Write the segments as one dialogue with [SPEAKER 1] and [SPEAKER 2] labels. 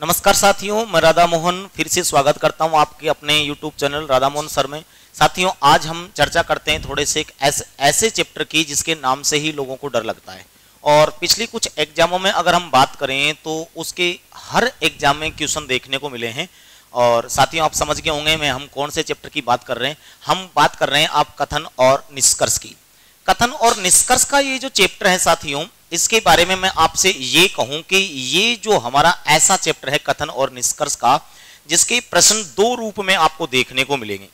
[SPEAKER 1] नमस्कार साथियों, मैं राधा मोहन फिर से स्वागत करता हूं आपके अपने YouTube channel Radha Mohan sir में। साथियों, आज हम चर्चा करते हैं थोड़े से एक ऐसे चैप्टर की जिसके नाम से ही लोगों को डर लगता है। और पिछली कुछ एग्जामों में अगर हम बात करें तो उसके हर एग्जाम में क्वेश्चन देखने को मिले हैं। और साथियों, आप समझ गए होंगे मैं हम कौन से चैप्टर की बात कर रहे हैं। हम बात कर रहे हैं आप कथन और निष्कर्ष की। कथन और निष्कर्ष का ये जो चैप्टर है साथियों, इसके बारे में मैं आपसे ये कहूं कि ये जो हमारा ऐसा चैप्टर है कथन और निष्कर्ष का, जिसके प्रश्न दो रूप में आपको देखने को मिलेंगे।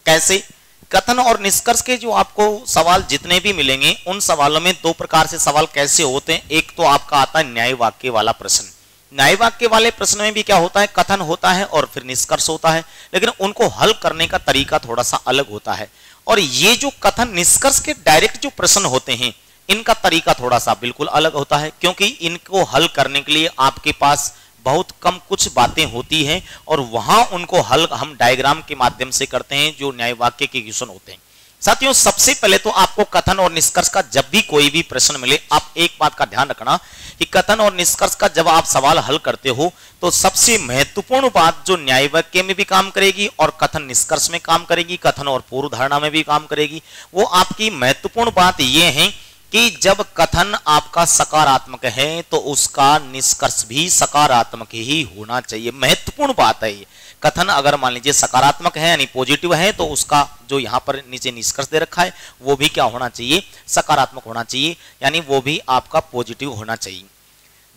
[SPEAKER 1] कैसे? कथन और निष्कर्ष के जो आपको सवाल जितने भी मिलेंगे, उन सवालों में दो प्रकार से सवाल कैसे होते हैं। एक तो आपका आता है न्याय वाक्य वाला प्रश्न। न्याय वाक्य वाले प्रश्न में भी क्या होता है, कथन होता है और फिर निष्कर्ष होता है, लेकिन उनको हल करने का तरीका थोड़ा सा अलग होता है। और ये जो कथन निष्कर्ष के डायरेक्ट जो प्रश्न होते हैं, इनका तरीका थोड़ा सा बिल्कुल अलग होता है, क्योंकि इनको हल करने के लिए आपके पास बहुत कम कुछ बातें होती हैं और वहां उनको हल हम डायग्राम के माध्यम से करते हैं जो न्याय वाक्य के क्वेश्चन होते हैं। साथियों, सबसे पहले तो आपको कथन और निष्कर्ष का जब भी कोई भी प्रश्न मिले, आप एक बात का ध्यान रखना कि कथन और निष्कर्ष का जब आप सवाल हल करते हो तो सबसे महत्वपूर्ण बात जो न्याय वाक्य में भी काम करेगी और कथन निष्कर्ष में काम करेगी, कथन और पूर्व धारणा में भी काम करेगी, वो आपकी महत्वपूर्ण बात ये है कि जब कथन आपका सकारात्मक है तो उसका निष्कर्ष भी सकारात्मक ही होना चाहिए। महत्वपूर्ण बात है ये। कथन अगर मान लीजिए सकारात्मक है यानी पॉजिटिव है, तो उसका जो यहाँ पर नीचे निष्कर्ष दे रखा है वो भी क्या होना चाहिए, सकारात्मक होना चाहिए, यानी वो भी आपका पॉजिटिव होना चाहिए।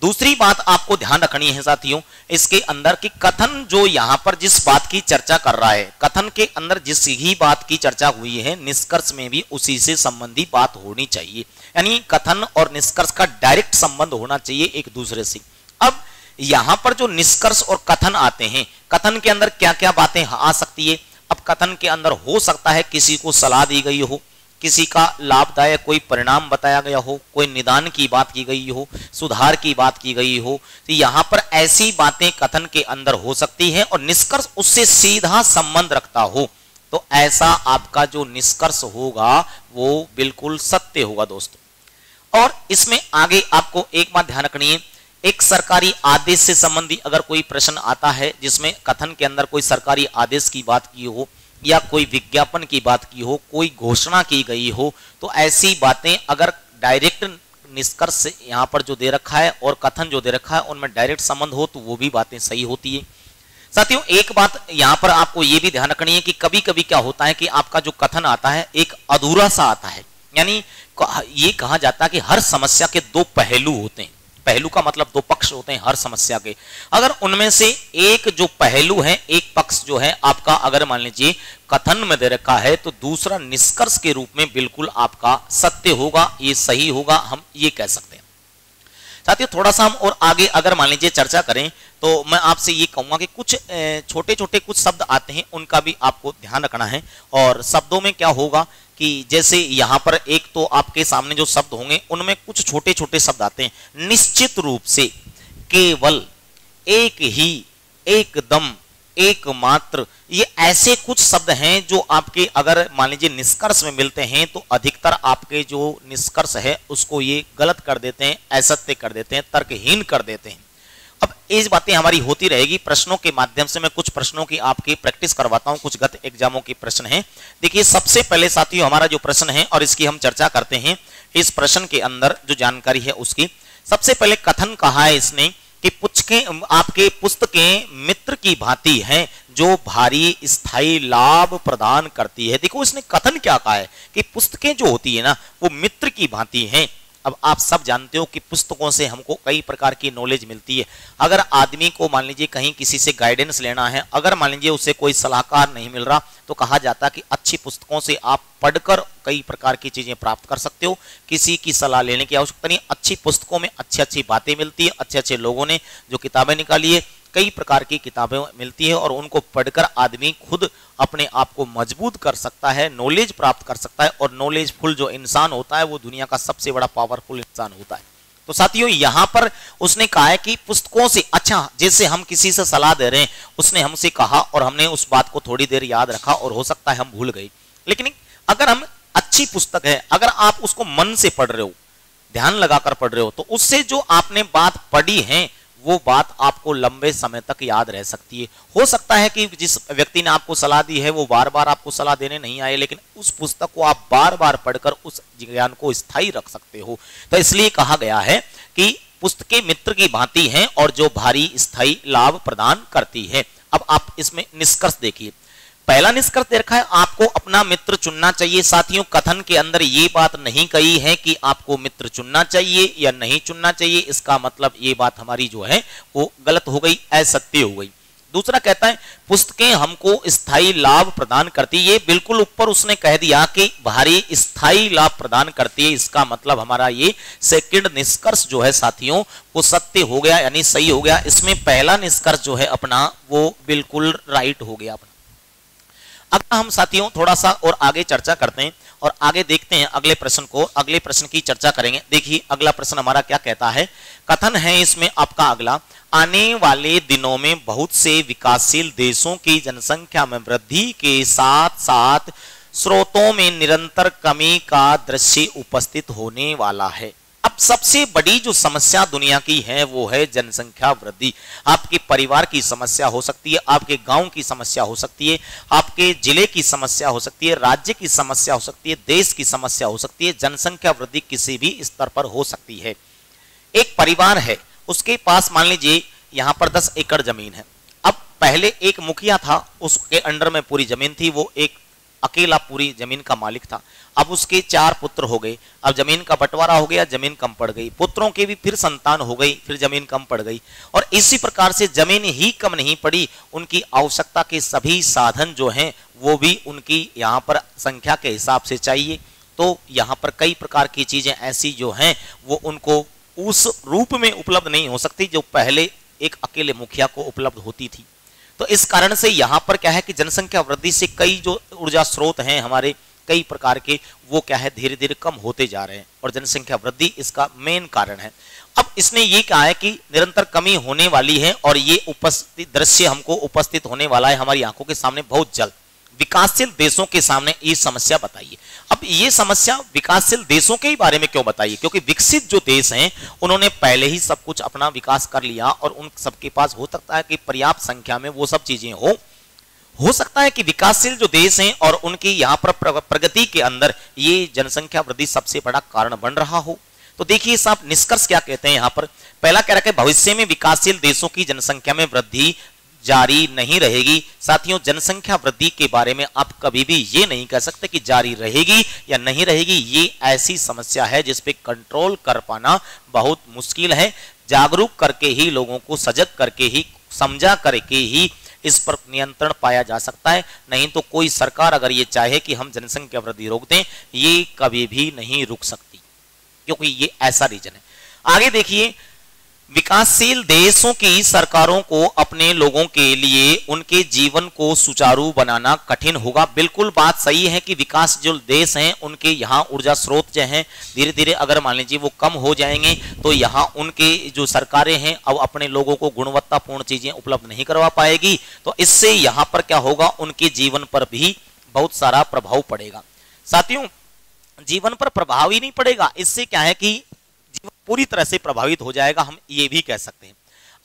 [SPEAKER 1] दूसरी बात आपको ध्यान रखनी है साथियों इसके अंदर कि कथन जो यहाँ पर जिस बात की चर्चा कर रहा है, कथन के अंदर जिस ही बात की चर्चा हुई है, निष्कर्ष में भी उसी से संबंधी बात होनी चाहिए। यानी कथन और निष्कर्ष का डायरेक्ट संबंध होना चाहिए एक दूसरे से। अब यहाँ पर जो निष्कर्ष और कथन आते हैं, कथन के अंदर क्या क्या बातें आ सकती है। अब कथन के अंदर हो सकता है किसी को सलाह दी गई हो, किसी का लाभदायक कोई परिणाम बताया गया हो, कोई निदान की बात की गई हो, सुधार की बात की गई हो, तो यहाँ पर ऐसी बातें कथन के अंदर हो सकती है और निष्कर्ष उससे सीधा संबंध रखता हो, तो ऐसा आपका जो निष्कर्ष होगा वो बिल्कुल सत्य होगा दोस्तों। और इसमें आगे आपको एक बात ध्यान रखनी है, एक सरकारी आदेश से संबंधी अगर कोई प्रश्न आता है जिसमें कथन के अंदर कोई सरकारी आदेश की बात की हो या कोई विज्ञापन की बात की हो, कोई घोषणा की गई हो, तो ऐसी बातें अगर डायरेक्ट निष्कर्ष यहाँ पर जो दे रखा है और कथन जो दे रखा है उनमें डायरेक्ट संबंध हो तो वो भी बातें सही होती है। साथियों, एक बात यहाँ पर आपको ये भी ध्यान रखनी है कि कभी कभी क्या होता है कि आपका जो कथन आता है एक अधूरा सा आता है। यानी ये कहा जाता है कि हर समस्या के दो पहलू होते हैं। पहलू का मतलब दो पक्ष होते हैं हर समस्या के। अगर उनमें से एक जो पहलू है, एक पक्ष जो है आपका अगर मान लीजिए कथन में दे रखा है, तो दूसरा निष्कर्ष के रूप में बिल्कुल आपका सत्य होगा, ये सही होगा, हम ये कह सकते हैं। साथियों, थोड़ा सा हम और आगे अगर मान लीजिए चर्चा करें तो मैं आपसे ये कहूंगा कि कुछ छोटे छोटे कुछ शब्द आते हैं, उनका भी आपको ध्यान रखना है। और शब्दों में क्या होगा कि जैसे यहाँ पर एक तो आपके सामने जो शब्द होंगे उनमें कुछ छोटे छोटे शब्द आते हैं। निश्चित रूप से, केवल, एक ही, एकदम, एकमात्र, ये ऐसे कुछ शब्द हैं जो आपके अगर मान लीजिए निष्कर्ष में मिलते हैं तो अधिकतर आपके जो निष्कर्ष है उसको ये गलत कर देते हैं, असत्य कर देते हैं, तर्कहीन कर देते हैं। अब ये बातें हमारी होती रहेगी। प्रश्नों के माध्यम से मैं कुछ प्रश्नों की आपकी प्रैक्टिस करवाता हूं, कुछ गत एग्जामों के प्रश्न हैं। देखिए, सबसे पहले साथियों हमारा जो प्रश्न है और इसकी हम चर्चा करते हैं, इस प्रश्न के अंदर जो जानकारी है उसकी सबसे पहले कथन कहा है इसने कि आपके पुस्तकें मित्र की भांति हैं जो भारी स्थायी लाभ प्रदान करती है। देखो, इसने कथन क्या कहा है कि पुस्तकें जो होती है ना वो मित्र की भांति हैं। अब आप सब जानते हो कि पुस्तकों से हमको कई प्रकार की नॉलेज मिलती है। अगर आदमी को मान लीजिए कहीं किसी से गाइडेंस लेना है, अगर मान लीजिए उसे कोई सलाहकार नहीं मिल रहा, तो कहा जाता है कि अच्छी पुस्तकों से आप पढ़कर कई प्रकार की चीजें प्राप्त कर सकते हो। किसी की सलाह लेने की आवश्यकता नहीं। अच्छी पुस्तकों में अच्छी अच्छी बातें मिलती है, अच्छे अच्छे लोगों ने जो किताबें निकाली है, कई प्रकार की किताबें मिलती है और उनको पढ़कर आदमी खुद अपने आप को मजबूत कर सकता है, नॉलेज प्राप्त कर सकता है। और नॉलेजफुल जो इंसान होता है वो दुनिया का सबसे बड़ा पावरफुल इंसान होता है। तो साथियों, यहां पर उसने कहा है कि पुस्तकों से, अच्छा जैसे हम किसी से सलाह दे रहे हैं, उसने हमसे कहा और हमने उस बात को थोड़ी देर याद रखा और हो सकता है हम भूल गए, लेकिन अगर हम अच्छी पुस्तक है, अगर आप उसको मन से पढ़ रहे हो, ध्यान लगाकर पढ़ रहे हो, तो उससे जो आपने बात पढ़ी है वो बात आपको लंबे समय तक याद रह सकती है। हो सकता है कि जिस व्यक्ति ने आपको सलाह दी है वो बार बार आपको सलाह देने नहीं आए, लेकिन उस पुस्तक को आप बार बार पढ़कर उस ज्ञान को स्थायी रख सकते हो। तो इसलिए कहा गया है कि पुस्तकें मित्र की भांति हैं और जो भारी स्थायी लाभ प्रदान करती है। अब आप इसमें निष्कर्ष देखिए। पहला निष्कर्ष दे रखा है, आपको अपना मित्र चुनना चाहिए। साथियों, कथन के अंदर ये बात नहीं कही है कि आपको मित्र चुनना चाहिए या नहीं चुनना चाहिए। इसका मतलब ये बात हमारी जो है वो गलत हो गई, असत्य हो गई। दूसरा कहता है पुस्तकें हमको स्थायी लाभ प्रदान करती है। ये बिल्कुल ऊपर उसने कह दिया कि भारी स्थायी लाभ प्रदान करती है। इसका मतलब हमारा ये सेकंड निष्कर्ष जो है साथियों वो सत्य हो गया, यानी सही हो गया। इसमें पहला निष्कर्ष जो है अपना वो बिल्कुल राइट हो गया अपना। अगला हम साथियों थोड़ा सा और आगे चर्चा करते हैं और आगे देखते हैं अगले प्रश्न को। अगले प्रश्न की चर्चा करेंगे। देखिए अगला प्रश्न हमारा क्या कहता है। कथन है इसमें आपका अगला, आने वाले दिनों में बहुत से विकासशील देशों की जनसंख्या में वृद्धि के साथ साथ स्रोतों में निरंतर कमी का दृश्य उपस्थित होने वाला है। अब सबसे बड़ी जो समस्या दुनिया की है वो है जनसंख्या वृद्धि। आपके परिवार की समस्या हो सकती है, आपके गांव की समस्या हो सकती है, आपके जिले की समस्या हो सकती है, राज्य की समस्या हो सकती है, देश की समस्या हो सकती है। जनसंख्या वृद्धि किसी भी स्तर पर हो सकती है। एक परिवार है, उसके पास मान लीजिए यहाँ पर 10 एकड़ जमीन है। अब पहले एक मुखिया था, उसके अंडर में पूरी जमीन थी, वो एक अकेला पूरी जमीन का मालिक था। अब उसके 4 पुत्र हो गए, अब जमीन का बंटवारा हो गया, जमीन कम पड़ गई, पुत्रों की भी फिर संतान हो गई, फिर जमीन कम पड़ गई। और इसी प्रकार से जमीन ही कम नहीं पड़ी, उनकी आवश्यकता के सभी साधन जो हैं वो भी उनकी यहाँ पर संख्या के हिसाब से चाहिए। तो यहाँ पर कई प्रकार की चीजें ऐसी जो हैं वो उनको उस रूप में उपलब्ध नहीं हो सकती जो पहले एक अकेले मुखिया को उपलब्ध होती थी। तो इस कारण से यहाँ पर क्या है कि जनसंख्या वृद्धि से कई जो ऊर्जा स्रोत हैं हमारे कई प्रकार के वो क्या है धीरे धीरे कम होते जा रहे हैं और जनसंख्या वृद्धि इसका मेन कारण है। अब इसने ये कहा है कि निरंतर कमी होने वाली है और ये उपस्थित दृश्य हमको उपस्थित होने वाला है हमारी आंखों के सामने बहुत जल्द। विकासशील देशों के सामने ये समस्या बताइए। अब ये समस्या विकासशील देशों के ही बारे में क्यों बताइए, क्योंकि विकसित जो देश हैं उन्होंने पहले ही सब कुछ अपना विकास कर लिया और उन सबके पास हो सकता है कि पर्याप्त संख्या में वो सब चीजें हो सकता है कि विकासशील जो देश हैं और उनकी यहाँ पर प्रगति के अंदर ये जनसंख्या वृद्धि सबसे बड़ा कारण बन रहा हो। तो देखिए साहब निष्कर्ष क्या कहते हैं यहाँ पर। पहला कह रहा है भविष्य में विकासशील देशों की जनसंख्या में वृद्धि जारी नहीं रहेगी। साथियों जनसंख्या वृद्धि के बारे में आप कभी भी ये नहीं कह सकते कि जारी रहेगी या नहीं रहेगी। ये ऐसी समस्या है जिस पे कंट्रोल कर पाना बहुत मुश्किल है। जागरूक करके ही, लोगों को सजग करके ही, समझा करके ही इस पर नियंत्रण पाया जा सकता है। नहीं तो कोई सरकार अगर ये चाहे कि हम जनसंख्या वृद्धि रोक दें, ये कभी भी नहीं रुक सकती, क्योंकि ये ऐसा रीजन है। आगे देखिए, विकासशील देशों की सरकारों को अपने लोगों के लिए उनके जीवन को सुचारू बनाना कठिन होगा। बिल्कुल बात सही है कि विकास जो देश हैं उनके यहाँ ऊर्जा स्रोत जो हैं धीरे धीरे अगर मान लीजिए वो कम हो जाएंगे तो यहाँ उनके जो सरकारें हैं अब अपने लोगों को गुणवत्तापूर्ण चीजें उपलब्ध नहीं करवा पाएगी। तो इससे यहाँ पर क्या होगा, उनके जीवन पर भी बहुत सारा प्रभाव पड़ेगा। साथियों जीवन पर प्रभाव ही नहीं पड़ेगा, इससे क्या है कि पूरी तरह से प्रभावित हो जाएगा, हम ये भी कह सकते हैं।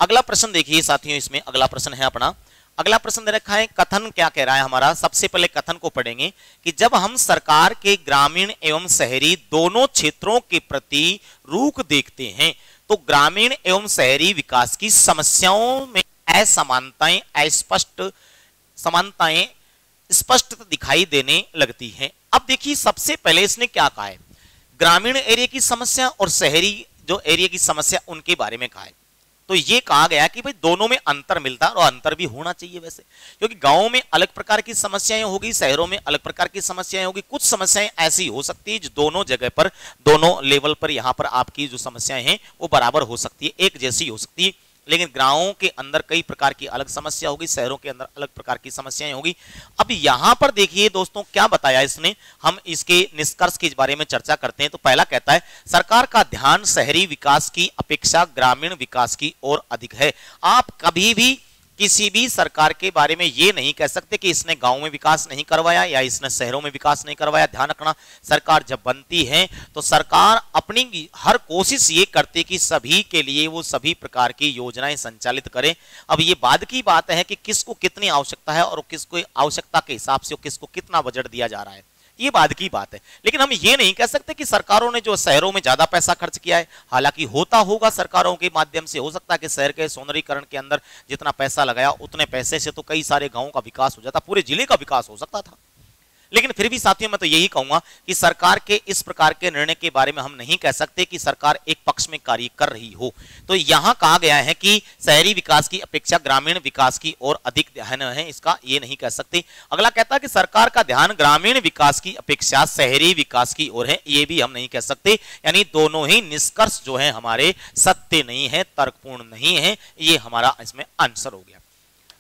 [SPEAKER 1] अगला प्रश्न देखिए साथियों, इसमें अगला प्रश्न है अपना। अगला प्रश्न दे रखा है, कथन क्या कह रहा है हमारा। सबसे पहले कथन को पढ़ेंगे कि जब हम सरकार के ग्रामीण एवं शहरी दोनों क्षेत्रों के प्रति रुख देखते हैं तो ग्रामीण एवं शहरी विकास की समस्याओं में असमानताएं स्पष्ट दिखाई देने लगती हैं। अब देखिए सबसे पहले इसने क्या कहा है, ग्रामीण एरिया की समस्या और शहरी जो एरिया की समस्या उनके बारे में कहा है। तो ये कहा गया कि भाई दोनों में अंतर मिलता है और अंतर भी होना चाहिए वैसे, क्योंकि गांवों में अलग प्रकार की समस्याएं होगी, शहरों में अलग प्रकार की समस्याएं होगी। कुछ समस्याएं ऐसी हो सकती है जो दोनों जगह पर, दोनों लेवल पर यहाँ पर आपकी जो समस्याएं हैं वो बराबर हो सकती है, एक जैसी हो सकती है। लेकिन गांवों के अंदर कई प्रकार की अलग समस्या होगी, शहरों के अंदर अलग प्रकार की समस्याएं होगी। अब यहां पर देखिए दोस्तों क्या बताया इसने, हम इसके निष्कर्ष के बारे में चर्चा करते हैं। तो पहला कहता है सरकार का ध्यान शहरी विकास की अपेक्षा ग्रामीण विकास की ओर अधिक है। आप कभी भी किसी भी सरकार के बारे में ये नहीं कह सकते कि इसने गांव में विकास नहीं करवाया या इसने शहरों में विकास नहीं करवाया। ध्यान रखना, सरकार जब बनती है तो सरकार अपनी हर कोशिश ये करती कि सभी के लिए वो सभी प्रकार की योजनाएं संचालित करे। अब ये बाद की बात है कि किसको कितनी आवश्यकता है और किसको आवश्यकता के हिसाब से किसको कितना बजट दिया जा रहा है, ये बाद की बात है। लेकिन हम ये नहीं कह सकते कि सरकारों ने जो शहरों में ज्यादा पैसा खर्च किया है, हालांकि होता होगा सरकारों के माध्यम से, हो सकता है कि शहर के सौंदर्यीकरण के अंदर जितना पैसा लगाया उतने पैसे से तो कई सारे गांवों का विकास हो जाता, पूरे जिले का विकास हो सकता था। लेकिन फिर भी साथियों मैं तो यही कहूंगा कि सरकार के इस प्रकार के निर्णय के बारे में हम नहीं कह सकते कि सरकार एक पक्ष में कार्य कर रही हो। तो यहां कहा गया है कि शहरी विकास की अपेक्षा ग्रामीण विकास की ओर अधिक ध्यान है, इसका ये नहीं कह सकते। अगला कहता है कि सरकार का ध्यान ग्रामीण विकास की अपेक्षा शहरी विकास की ओर है, ये भी हम नहीं कह सकते। यानी दोनों ही निष्कर्ष जो है हमारे सत्य नहीं है, तर्कपूर्ण नहीं है, ये हमारा इसमें आंसर हो गया।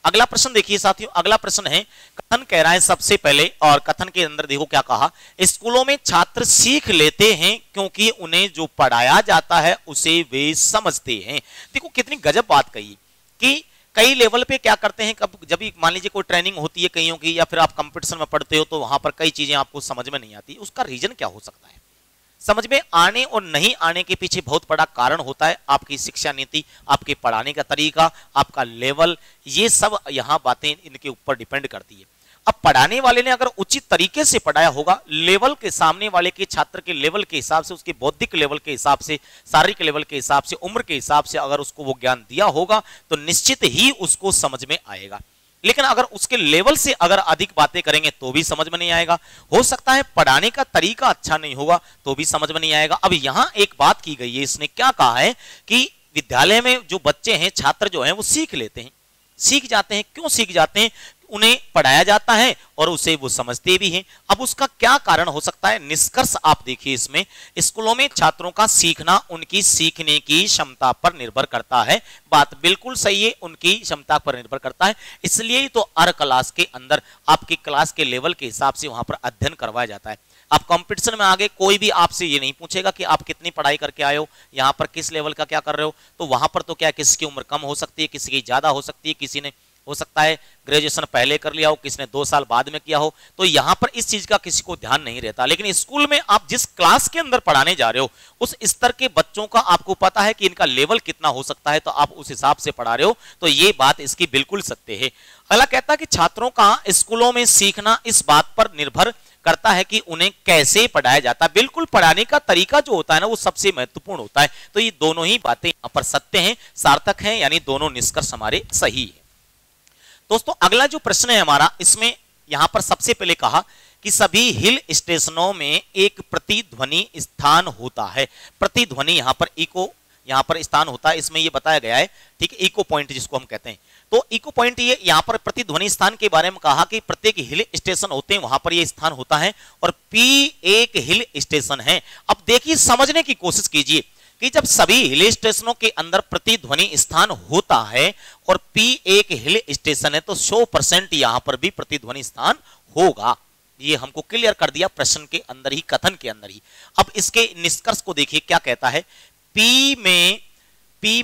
[SPEAKER 1] अगला प्रश्न देखिए साथियों, अगला प्रश्न है, कथन कह रहा है सबसे पहले, और कथन के अंदर देखो क्या कहा, स्कूलों में छात्र सीख लेते हैं क्योंकि उन्हें जो पढ़ाया जाता है उसे वे समझते हैं। देखो कितनी गजब बात कही कि कई लेवल पे क्या करते हैं, कब जब भी मान लीजिए कोई ट्रेनिंग होती है कईयों की या फिर आप कंपटीशन में पढ़ते हो तो वहां पर कई चीजें आपको समझ में नहीं आती। उसका रीजन क्या हो सकता है? समझ में आने और नहीं आने के पीछे बहुत बड़ा कारण होता है आपकी शिक्षा नीति, आपके पढ़ाने का तरीका, आपका लेवल, ये सब यहां बातें इनके ऊपर डिपेंड करती है। अब पढ़ाने वाले ने अगर उचित तरीके से पढ़ाया होगा, लेवल के सामने वाले के छात्र के लेवल के हिसाब से, उसके बौद्धिक लेवल के हिसाब से, शारीरिक लेवल के हिसाब से, उम्र के हिसाब से अगर उसको वो ज्ञान दिया होगा तो निश्चित ही उसको समझ में आएगा। लेकिन अगर उसके लेवल से अगर अधिक बातें करेंगे तो भी समझ में नहीं आएगा। हो सकता है पढ़ाने का तरीका अच्छा नहीं होगा तो भी समझ में नहीं आएगा। अब यहां एक बात की गई है, इसने क्या कहा है कि विद्यालय में जो बच्चे हैं, छात्र जो हैं, वो सीख लेते हैं, सीख जाते हैं। क्यों सीख जाते हैं? उन्हें पढ़ाया जाता है और उसे वो समझते भी हैं। अब उसका क्या कारण हो सकता है? निष्कर्ष आप देखिए इसमें, स्कूलों में छात्रों का सीखना उनकी सीखने की क्षमता पर निर्भर करता है। बात बिल्कुल सही है, उनकी क्षमता पर निर्भर करता है। इसलिए तो हर क्लास के अंदर आपकी क्लास के लेवल के हिसाब से वहां पर अध्ययन करवाया जाता है। आप कंपटीशन में आगे कोई भी आपसे ये नहीं पूछेगा कि आप कितनी पढ़ाई करके आए हो, यहाँ पर किस लेवल का क्या कर रहे हो। तो वहां पर तो क्या, किसी की उम्र कम हो सकती है, किसी की ज्यादा हो सकती है, किसी ने हो सकता है ग्रेजुएशन पहले कर लिया हो, किसी ने 2 साल बाद में किया हो। तो यहां पर इस चीज का किसी को ध्यान नहीं रहता। लेकिन स्कूल में आप जिस क्लास के अंदर पढ़ाने जा रहे हो, उस स्तर के बच्चों का आपको पता है कि इनका लेवल कितना हो सकता है, तो आप उस हिसाब से पढ़ा रहे हो। तो ये बात इसकी बिल्कुल सत्य है। अगला कहता है कि छात्रों का स्कूलों में सीखना इस बात पर निर्भर करता है कि उन्हें कैसे पढ़ाया जाता है। बिल्कुल, पढ़ाने का तरीका जो होता है ना, वो सबसे महत्वपूर्ण होता है। तो ये दोनों ही बातें यहां पर सत्य हैं, सार्थक हैं, यानी दोनों निष्कर्ष हमारे सही है। दोस्तों अगला जो प्रश्न है हमारा, इसमें यहां पर सबसे पहले कहा कि सभी हिल स्टेशनों में एक प्रतिध्वनि स्थान होता है। प्रतिध्वनि यहां पर इको, यहां पर स्थान होता है, इसमें यह बताया गया है, ठीक है, इको पॉइंट जिसको हम कहते हैं। तो इको पॉइंट ये यहां पर प्रतिध्वनि स्थान के बारे में कहा कि प्रत्येक हिल स्टेशन होते हैं वहां पर यह स्थान होता है, और पी एक हिल स्टेशन है। अब देखिए, समझने की कोशिश कीजिए कि जब सभी हिल स्टेशनों के अंदर प्रतिध्वनि स्थान होता है और P एक हिल स्टेशन है, तो 100% यहां पर भी प्रतिध्वनि स्थान होगा। ये हमको क्लियर कर दिया प्रश्न के अंदर ही, कथन के अंदर ही। अब इसके निष्कर्ष को देखिए क्या कहता है। P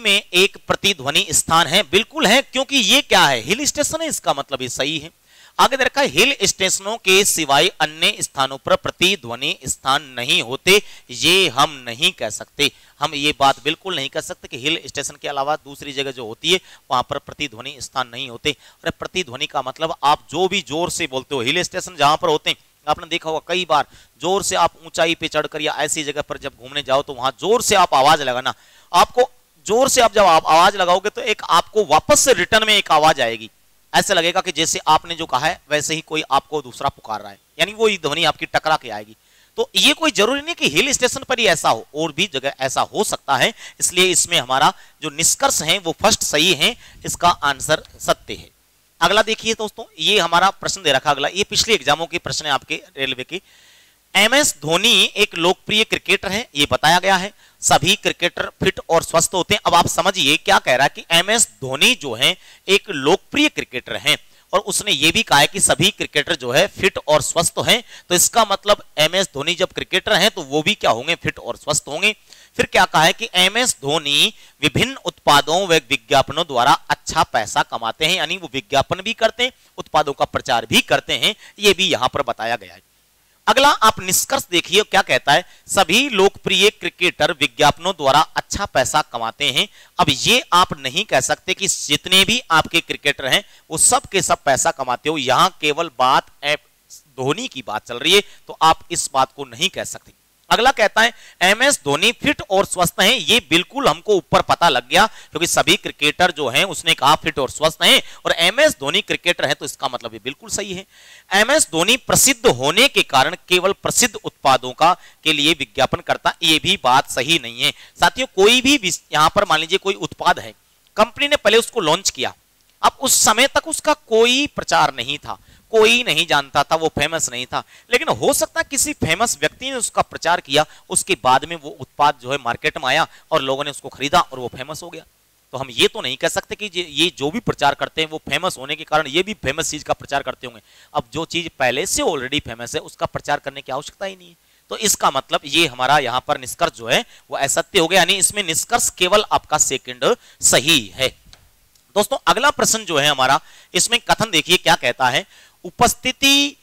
[SPEAKER 1] में एक प्रतिध्वनि स्थान है, बिल्कुल है, क्योंकि ये क्या है, हिल स्टेशन है, इसका मतलब ये सही है। आगे देखा, हिल स्टेशनों के सिवाय अन्य स्थानों पर प्रतिध्वनि स्थान नहीं होते, ये हम नहीं कह सकते। हम ये बात बिल्कुल नहीं कह सकते कि हिल स्टेशन के अलावा दूसरी जगह जो होती है वहां पर प्रतिध्वनि स्थान नहीं होते। अरे प्रतिध्वनि का मतलब आप जो भी जोर से बोलते हो, हिल स्टेशन जहां पर होते हैं, आपने देखा होगा कई बार, जोर से आप ऊंचाई पे चढ़कर या ऐसी जगह पर जब घूमने जाओ तो वहां जोर से आप आवाज लगाना, आपको जोर से आप जब आप आवाज लगाओगे तो एक आपको वापस से रिटर्न में एक आवाज आएगी। ऐसे लगेगा कि जैसे आपने जो कहा है वैसे ही कोई आपको दूसरा पुकार रहा है, यानी वो ध्वनि आपकी टकरा के आएगी। तो ये कोई जरूरी नहीं कि हिल स्टेशन पर ही ऐसा हो, और भी जगह ऐसा हो सकता है। इसलिए इसमें हमारा जो निष्कर्ष है वो फर्स्ट सही है, इसका आंसर सत्य है। अगला देखिए दोस्तों, ये हमारा प्रश्न दे रखा अगला, ये पिछले एग्जामों के प्रश्न है आपके रेलवे के। MS धोनी एक लोकप्रिय क्रिकेटर है, ये बताया गया है। सभी क्रिकेटर फिट और स्वस्थ होते हैं। अब आप समझिए क्या कह रहा है कि MS धोनी जो है एक लोकप्रिय क्रिकेटर हैं, और उसने ये भी कहा है कि सभी क्रिकेटर जो है फिट और स्वस्थ हैं। तो इसका मतलब MS धोनी जब क्रिकेटर हैं तो वो भी क्या होंगे, फिट और स्वस्थ होंगे। फिर क्या कहा है कि एमएस धोनी विभिन्न उत्पादों व विज्ञापनों द्वारा अच्छा पैसा कमाते हैं, यानी वो विज्ञापन भी करते हैं, उत्पादों का प्रचार भी करते हैं, ये भी यहां पर बताया गया है। अगला आप निष्कर्ष देखिए क्या कहता है, सभी लोकप्रिय क्रिकेटर विज्ञापनों द्वारा अच्छा पैसा कमाते हैं। अब ये आप नहीं कह सकते कि जितने भी आपके क्रिकेटर हैं वो सब के सब पैसा कमाते हो, यहां केवल बात धोनी की बात चल रही है, तो आप इस बात को नहीं कह सकते। अगला कहता है एमएस धोनी फिट और स्वस्थ हैं, ये बिल्कुल हमको ऊपर पता लग गया क्योंकि सभी क्रिकेटर जो हैं उसने कहा फिट और स्वस्थ हैं और एमएस धोनी क्रिकेटर है, तो इसका मतलब ये बिल्कुल सही है। एमएस धोनी प्रसिद्ध होने के कारण केवल प्रसिद्ध उत्पादों का के लिए विज्ञापन करता, ये भी बात सही नहीं है साथियों। कोई भी यहां पर मान लीजिए कोई उत्पाद है, कंपनी ने पहले उसको लॉन्च किया, अब उस समय तक उसका कोई प्रचार नहीं था, कोई नहीं जानता था, वो फेमस नहीं था, लेकिन हो सकता है किसी फेमस व्यक्ति ने उसका प्रचार किया, उसके बाद में वो उत्पाद जो है मार्केट में आया और लोगों ने उसको खरीदा और वो फेमस हो गया। तो हम ये तो नहीं कह सकते कि ये जो भी प्रचार करते हैं वो फेमस होने के कारण ये भी फेमस चीज का प्रचार करते होंगे। अब जो चीज पहले से ऑलरेडी फेमस है उसका प्रचार करने की आवश्यकता ही नहीं है। तो इसका मतलब ये हमारा यहाँ पर निष्कर्ष जो है वो असत्य हो गया, यानी इसमें निष्कर्ष केवल आपका सेकंड सही है। दोस्तों अगला प्रश्न जो है हमारा, इसमें कथन देखिए क्या कहता है, अनुपस्थिति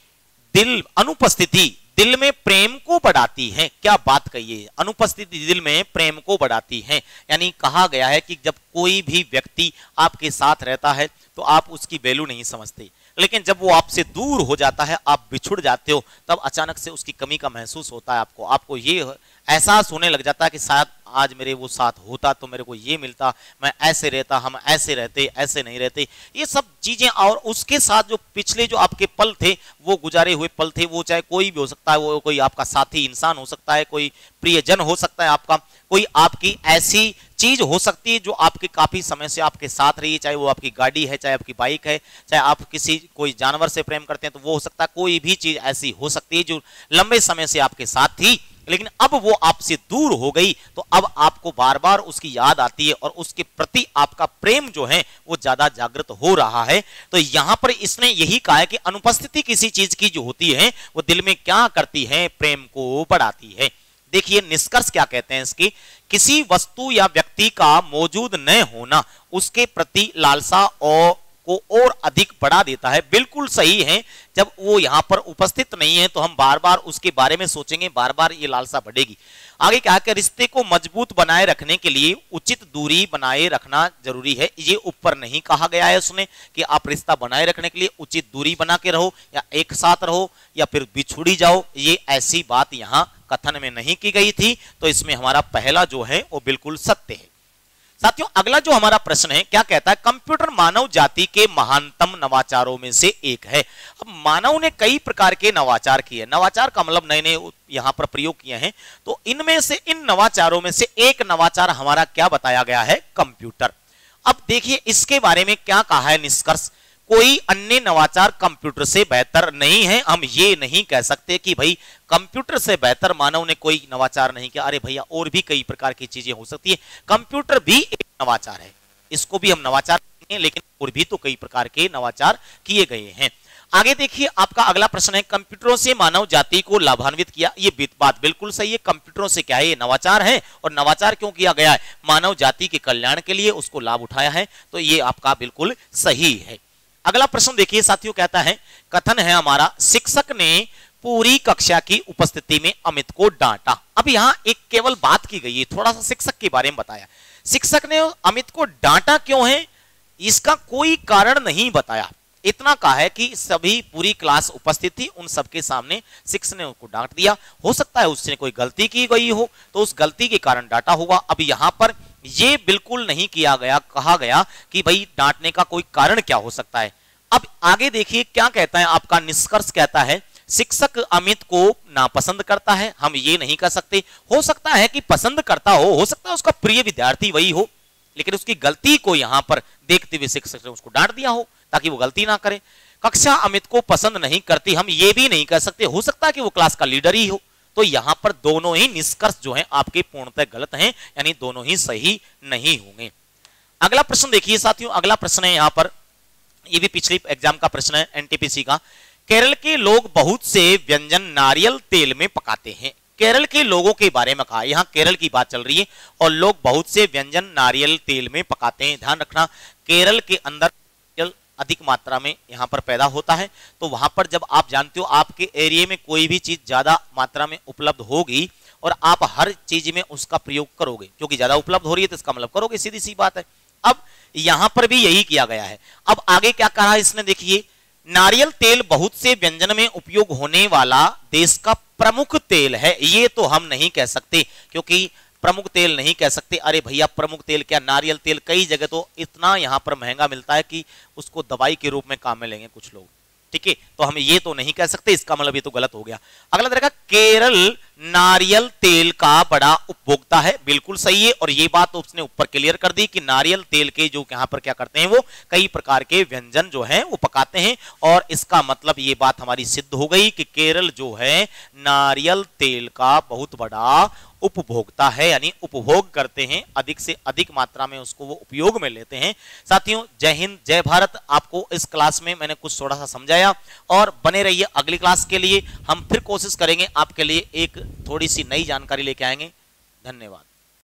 [SPEAKER 1] दिल में प्रेम को बढ़ाती है। क्या बात कही है, अनुपस्थिति दिल में प्रेम को बढ़ाती है, यानी कहा गया है कि जब कोई भी व्यक्ति आपके साथ रहता है तो आप उसकी वैल्यू नहीं समझते, लेकिन जब वो आपसे दूर हो जाता है, आप बिछुड़ जाते हो, तब अचानक से उसकी कमी का महसूस होता है। आपको ये एहसास होने लग जाता है कि शायद आज मेरे वो साथ होता तो मेरे को ये मिलता, मैं ऐसे रहता, हम ऐसे रहते, ऐसे नहीं रहते, ये सब चीजें। और उसके साथ जो पिछले जो आपके पल थे, वो गुजारे हुए पल थे, वो चाहे कोई भी हो सकता है, वो कोई आपका साथी इंसान हो सकता है, कोई प्रियजन हो सकता है आपका, कोई आपकी ऐसी चीज हो सकती है जो आपके काफी समय से आपके साथ रही है, चाहे वो आपकी गाड़ी है, चाहे आपकी बाइक है, चाहे आप कोई जानवर से प्रेम करते हैं तो वो हो सकता है, कोई भी चीज ऐसी हो सकती है जो लंबे समय से आपके साथ थी, लेकिन अब वो आपसे दूर हो गई, तो अब आपको बार बार उसकी याद आती है और उसके प्रति आपका प्रेम जो है वो ज्यादा जागृत हो रहा है। तो यहां पर इसने यही कहा है कि अनुपस्थिति किसी चीज की जो होती है वो दिल में क्या करती है, प्रेम को बढ़ाती है। देखिए निष्कर्ष क्या कहते हैं इसकी, किसी वस्तु या व्यक्ति का मौजूद न होना उसके प्रति लालसा को और अधिक बढ़ा देता है। बिल्कुल सही है, जब वो यहां पर उपस्थित नहीं है तो हम बार बार उसके बारे में सोचेंगे, बार बार ये लालसा बढ़ेगी। आगे क्या है कि रिश्ते को मजबूत बनाए रखने के लिए उचित दूरी बनाए रखना जरूरी है। ये ऊपर नहीं कहा गया है उसने कि आप रिश्ता बनाए रखने के लिए उचित दूरी बना के रहो या एक साथ रहो या फिर बिछुड़ी जाओ, ये ऐसी बात यहाँ कथन में नहीं की गई थी। तो इसमें हमारा पहला जो है वो बिल्कुल सत्य है। साथियों अगला जो हमारा प्रश्न है क्या कहता है, कंप्यूटर मानव जाति के महानतम नवाचारों में से एक है। अब मानव ने कई प्रकार के नवाचार किए, नवाचार का मतलब नए नए यहां पर प्रयोग किए हैं, तो इनमें से इन नवाचारों में से एक नवाचार हमारा क्या बताया गया है, कंप्यूटर। अब देखिए इसके बारे में क्या कहा है निष्कर्ष, कोई अन्य नवाचार कंप्यूटर से बेहतर नहीं है। हम ये नहीं कह सकते कि भाई कंप्यूटर से बेहतर मानव ने कोई नवाचार नहीं किया। अरे भैया और भी कई प्रकार की चीजें हो सकती है, कंप्यूटर भी एक नवाचार है, इसको भी हम नवाचार कहेंगे, लेकिन और भी तो कई प्रकार के नवाचार किए गए हैं। आगे देखिए आपका अगला प्रश्न है, कंप्यूटरों से मानव जाति को लाभान्वित किया। ये बात बिल्कुल सही है, कंप्यूटरों से क्या है, ये नवाचार है, और नवाचार क्यों किया गया है, मानव जाति के कल्याण के लिए उसको लाभ उठाया है, तो ये आपका बिल्कुल सही है। अगला प्रश्न देखिए साथियों, कहता है कथन है हमारा, शिक्षक ने पूरी कक्षा की उपस्थिति में अमित को डांटा। अब यहां एक केवल बात की गई है, थोड़ा सा शिक्षक के बारे में बताया, शिक्षक ने अमित को डांटा क्यों है, इसका कोई कारण नहीं बताया। इतना कहा है कि सभी पूरी क्लास उपस्थित थी, उन सबके सामने शिक्षक ने उसको डांट दिया। हो सकता है उसने कोई गलती की गई हो तो उस गलती के कारण डांटा हुआ। अब यहां पर ये बिल्कुल नहीं किया गया, कहा गया कि भाई डांटने का कोई कारण क्या हो सकता है। अब आगे देखिए क्या कहता है आपका निष्कर्ष, कहता है शिक्षक अमित को नापसंद करता है। हम ये नहीं कह सकते, हो सकता है कि पसंद करता हो सकता है उसका प्रिय विद्यार्थी वही हो, लेकिन उसकी गलती को यहां पर देखते हुए शिक्षक ने उसको डांट दिया हो ताकि वो गलती ना करे। कक्षा अमित को पसंद नहीं करती, हम ये भी नहीं कह सकते, हो सकता है कि वो क्लास का लीडर ही हो। तो यहां पर दोनों ही निष्कर्ष जो है आपके पूर्णतः गलत हैं, यानी दोनों ही सही नहीं होंगे। अगला प्रश्न देखिए साथियों, अगला प्रश्न है यहां पर, ये भी पिछली एग्जाम का प्रश्न है एनटीपीसी का, केरल के लोग बहुत से व्यंजन नारियल तेल में पकाते हैं। केरल के लोगों के बारे में कहा, यहाँ केरल की बात चल रही है और लोग बहुत से व्यंजन नारियल तेल में पकाते हैं। ध्यान रखना, केरल के अंदर अधिक मात्रा में यहाँ पर पैदा होता है, तो वहां पर जब आप जानते हो आपके एरिया में कोई भी चीज ज्यादा मात्रा में उपलब्ध होगी और आप हर चीज में उसका प्रयोग करोगे, क्योंकि ज्यादा उपलब्ध हो रही है तो इसका मतलब करोगे, सीधी सी बात है। अब यहां पर भी यही किया गया है। अब आगे क्या कहा इसने, देखिए, नारियल तेल बहुत से व्यंजन में उपयोग होने वाला देश का प्रमुख तेल है। ये तो हम नहीं कह सकते, क्योंकि प्रमुख तेल नहीं कह सकते। अरे भैया, प्रमुख तेल क्या, नारियल तेल कई जगह तो इतना यहां पर महंगा मिलता है कि उसको दवाई के रूप में काम में लेंगे कुछ लोग, ठीक है, तो हम ये तो नहीं कह सकते, इसका मतलब ये तो गलत हो गया। अगला तरीका, केरल नारियल तेल का बड़ा उपभोक्ता है। बिल्कुल सही है, और ये बात तो उसने ऊपर क्लियर कर दी कि नारियल तेल के जो यहां पर क्या करते हैं, वो कई प्रकार के व्यंजन जो हैं वो पकाते हैं, और इसका मतलब ये बात हमारी सिद्ध हो गई कि केरल जो है नारियल तेल का बहुत बड़ा उपभोक्ता है, यानी उपभोग करते हैं, अधिक से अधिक मात्रा में उसको वो उपयोग में लेते हैं। साथियों, जय हिंद, जय भारत। आपको इस क्लास में मैंने कुछ थोड़ा सा समझाया, और बने रहिए अगली क्लास के लिए। हम फिर कोशिश करेंगे आपके लिए एक थोड़ी सी नई जानकारी लेके आएंगे। धन्यवाद।